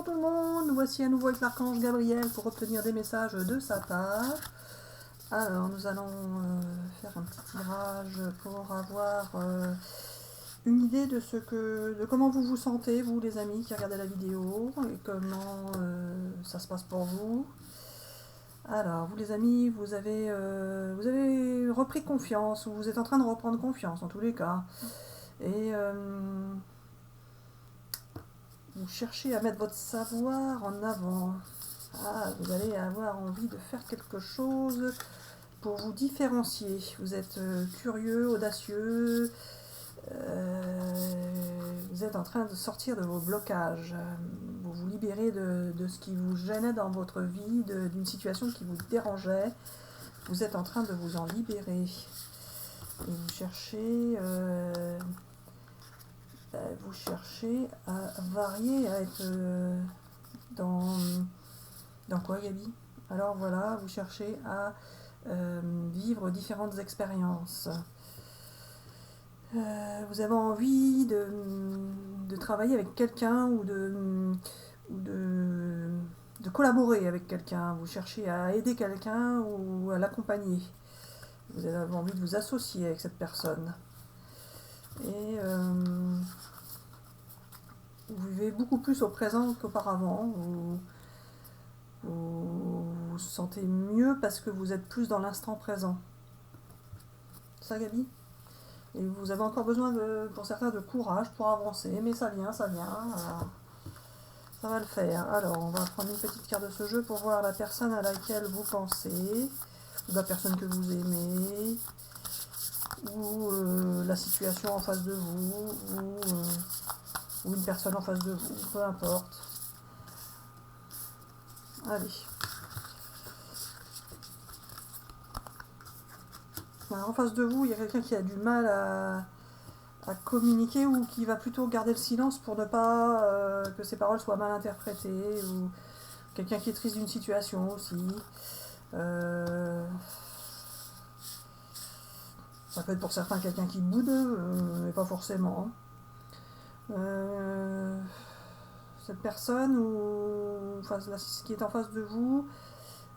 Bonjour tout le monde, nous voici à nouveau avec l'archange Gabriel pour obtenir des messages de sa part. Alors nous allons faire un petit tirage pour avoir une idée de comment vous vous sentez, vous les amis qui regardez la vidéo, et comment ça se passe pour vous. Alors vous les amis, vous avez repris confiance, ou vous êtes en train de reprendre confiance en tous les cas. Et vous cherchez à mettre votre savoir en avant. Ah, vous allez avoir envie de faire quelque chose pour vous différencier. Vous êtes curieux, audacieux. Vous êtes en train de sortir de vos blocages. Vous vous libérez de ce qui vous gênait dans votre vie, d'une situation qui vous dérangeait. Vous êtes en train de vous en libérer. Et vous cherchez à varier, à être dans quoi, Gabi? Alors voilà, vous cherchez à vivre différentes expériences. Vous avez envie de travailler avec quelqu'un ou de collaborer avec quelqu'un. Vous cherchez à aider quelqu'un ou à l'accompagner. Vous avez envie de vous associer avec cette personne. Et vous vivez beaucoup plus au présent qu'auparavant. Vous vous sentez mieux parce que vous êtes plus dans l'instant présent. Ça, Gabi? Et vous avez encore besoin, pour certains, de courage pour avancer, mais ça vient. Ça va le faire. Alors, on va prendre une petite carte de ce jeu pour voir la personne à laquelle vous pensez, ou la personne que vous aimez, ou la situation en face de vous, ou une personne en face de vous, peu importe. Allez. Alors, en face de vous, il y a quelqu'un qui a du mal à communiquer ou qui va plutôt garder le silence pour ne pas que ses paroles soient mal interprétées, ou quelqu'un qui est triste d'une situation aussi. Ça peut être pour certains quelqu'un qui boude, mais pas forcément. Cette personne ce qui est en face de vous,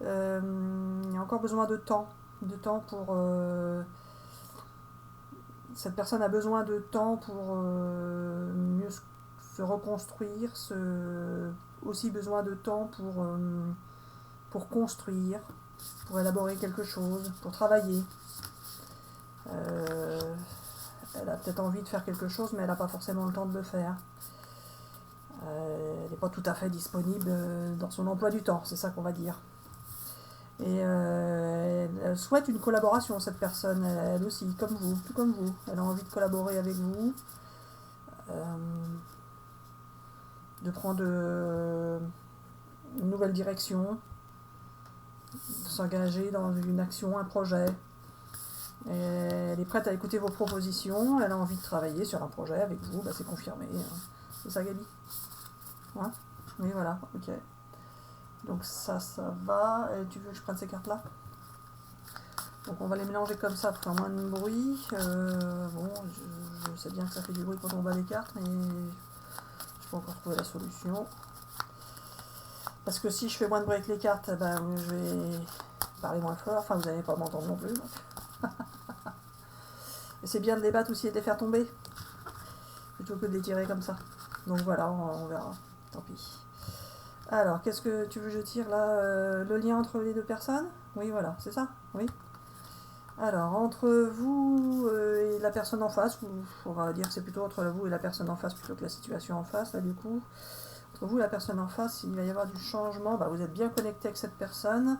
il y a encore besoin de temps pour cette personne a besoin de temps pour mieux se reconstruire, aussi besoin de temps pour construire, pour élaborer quelque chose, pour travailler. Elle a peut-être envie de faire quelque chose, mais elle n'a pas forcément le temps de le faire. Elle n'est pas tout à fait disponible dans son emploi du temps, c'est ça qu'on va dire. Et elle souhaite une collaboration, cette personne, elle aussi, tout comme vous. Elle a envie de collaborer avec vous, de prendre une nouvelle direction, de s'engager dans une action, un projet. Et elle est prête à écouter vos propositions, elle a envie de travailler sur un projet avec vous, c'est confirmé. C'est ça, Gabi? Ouais. Oui, voilà, ok. Donc ça va. Et tu veux que je prenne ces cartes-là? Donc on va les mélanger comme ça pour faire moins de bruit. Bon, je sais bien que ça fait du bruit quand on bat les cartes, mais je peux encore trouver la solution. Parce que si je fais moins de bruit avec les cartes, je vais parler moins fort. Enfin, vous n'allez pas m'entendre non plus. Et c'est bien de les battre aussi et de les faire tomber, plutôt que de les tirer comme ça. Donc voilà, on verra. Tant pis. Alors, qu'est-ce que tu veux que je tire là? Le lien entre les deux personnes? Oui, voilà, c'est ça? Oui. Alors, entre vous et la personne en face, on va dire que c'est plutôt entre vous et la personne en face plutôt que la situation en face, là du coup. Entre vous et la personne en face, il va y avoir du changement. Vous êtes bien connecté avec cette personne.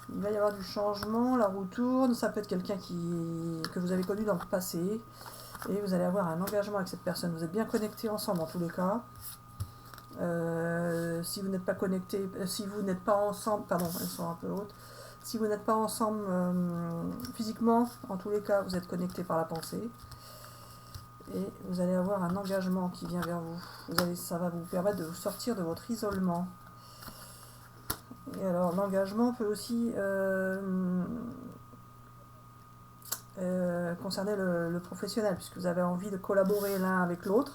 Il va y avoir du changement, la roue tourne. Ça peut être quelqu'un que vous avez connu dans le passé. Et vous allez avoir un engagement avec cette personne. Vous êtes bien connectés ensemble en tous les cas. Si vous n'êtes pas connecté, si vous n'êtes pas ensemble, pardon, elles sont un peu hautes. Si vous n'êtes pas ensemble physiquement, en tous les cas, vous êtes connecté par la pensée. Et vous allez avoir un engagement qui vient vers vous. Ça va vous permettre de vous sortir de votre isolement. Et alors, l'engagement peut aussi concerner le professionnel, puisque vous avez envie de collaborer l'un avec l'autre.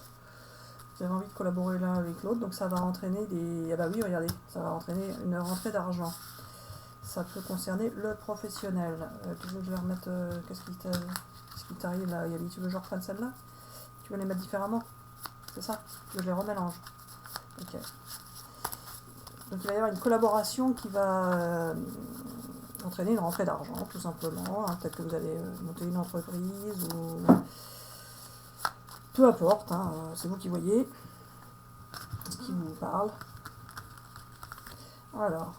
Vous avez envie de collaborer l'un avec l'autre, donc ça va entraîner des... Ah bah oui, regardez, ça va entraîner une rentrée d'argent. Ça peut concerner le professionnel. Tu veux que je vais remettre... qu'est-ce qui t'arrive là, Yabi? Tu veux que je reprenne celle-là? Tu veux les mettre différemment? C'est ça? Tu veux que je les remélange? Ok. Donc il va y avoir une collaboration qui va entraîner une rentrée d'argent, tout simplement. Hein. Peut-être que vous allez monter une entreprise ou... Peu importe, hein, c'est vous qui voyez, qui vous parle. Alors,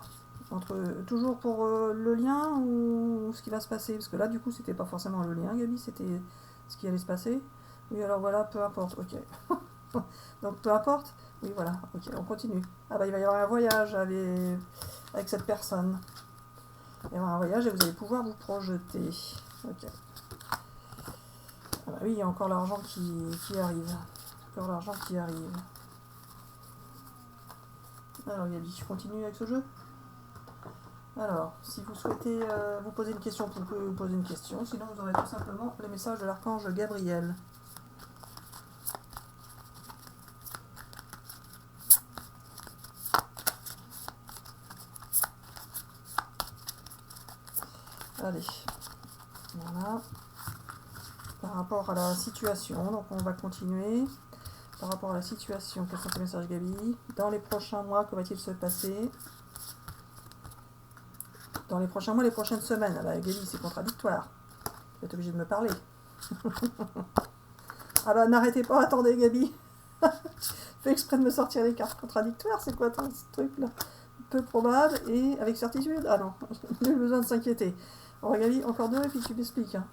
toujours pour le lien ou ce qui va se passer? Parce que là, du coup, c'était pas forcément le lien, Gabi, c'était ce qui allait se passer. Oui, alors voilà, peu importe, ok. Donc, peu importe. Oui, voilà, ok, on continue. Ah bah, il va y avoir un voyage avec cette personne. Il va y avoir un voyage et vous allez pouvoir vous projeter. Ok. Ah bah oui, il y a encore l'argent qui arrive. Encore l'argent qui arrive. Alors, Gabi, je continue avec ce jeu. Alors, si vous souhaitez vous poser une question, vous pouvez vous poser une question. Sinon, vous aurez tout simplement les messages de l'archange Gabriel. Allez, voilà. Par rapport à la situation, donc on va continuer. Par rapport à la situation, quels sont les messages, Gabi? Dans les prochains mois, que va-t-il se passer? Dans les prochains mois, les prochaines semaines. Ah bah, Gabi, c'est contradictoire. Vous êtes obligé de me parler. Ah bah, n'arrêtez pas, attendez, Gabi. Fais exprès de me sortir les cartes contradictoires, c'est quoi ce truc-là? Peu probable et avec certitude? Ah non, nul besoin de s'inquiéter. On Gabi, encore deux et puis tu m'expliques. Hein.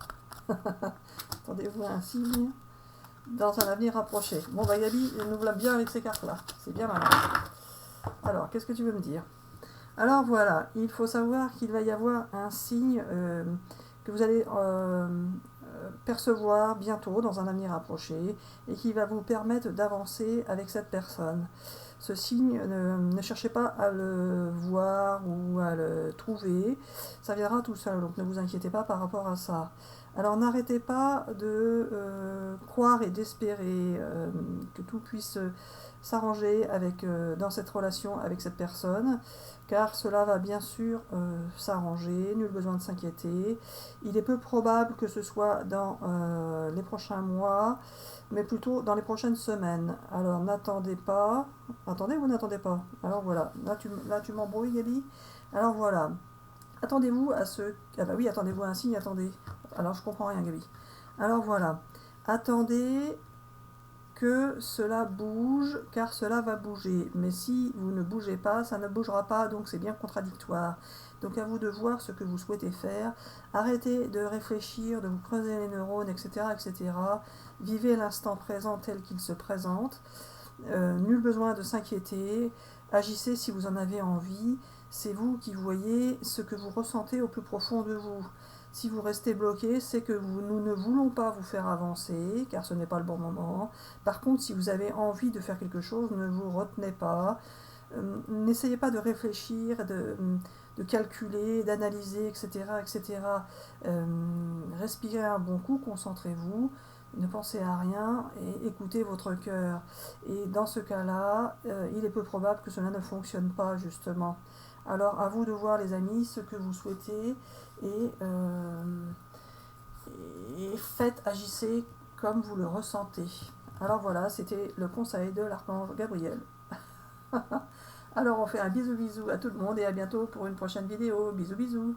Attendez-vous un signe dans un avenir rapproché. Bon bah Gabi, nous voilà bien avec ces cartes-là. C'est bien malin. Alors, qu'est-ce que tu veux me dire? Alors voilà, il faut savoir qu'il va y avoir un signe que vous allez percevoir bientôt dans un avenir approché et qui va vous permettre d'avancer avec cette personne. Ce signe, ne cherchez pas à le voir ou à le trouver, ça viendra tout seul, donc ne vous inquiétez pas par rapport à ça. Alors n'arrêtez pas de croire et d'espérer que tout puisse s'arranger dans cette relation avec cette personne, car cela va bien sûr s'arranger, nul besoin de s'inquiéter. Il est peu probable que ce soit dans les prochains mois, mais plutôt dans les prochaines semaines. Alors n'attendez pas. Attendez ou n'attendez pas? Alors voilà, là tu m'embrouilles, Gabi. Alors voilà. Attendez-vous à ce... Ah bah oui, attendez-vous à un signe, attendez. Alors je comprends rien, Gabi. Alors voilà. Attendez que cela bouge, car cela va bouger. Mais si vous ne bougez pas, ça ne bougera pas, donc c'est bien contradictoire. Donc à vous de voir ce que vous souhaitez faire. Arrêtez de réfléchir, de vous creuser les neurones, etc. etc. Vivez l'instant présent tel qu'il se présente. Nul besoin de s'inquiéter. Agissez si vous en avez envie. C'est vous qui voyez ce que vous ressentez au plus profond de vous. Si vous restez bloqué, c'est que nous ne voulons pas vous faire avancer, car ce n'est pas le bon moment. Par contre, si vous avez envie de faire quelque chose, ne vous retenez pas. N'essayez pas de réfléchir, de calculer, d'analyser, etc. etc. Respirez un bon coup, concentrez-vous, ne pensez à rien et écoutez votre cœur. Et dans ce cas-là, il est peu probable que cela ne fonctionne pas, justement. Alors, à vous de voir, les amis, ce que vous souhaitez et faites, agissez comme vous le ressentez. Alors voilà, c'était le conseil de l'archange Gabriel. Alors, on fait un bisou bisou à tout le monde et à bientôt pour une prochaine vidéo. Bisous bisous.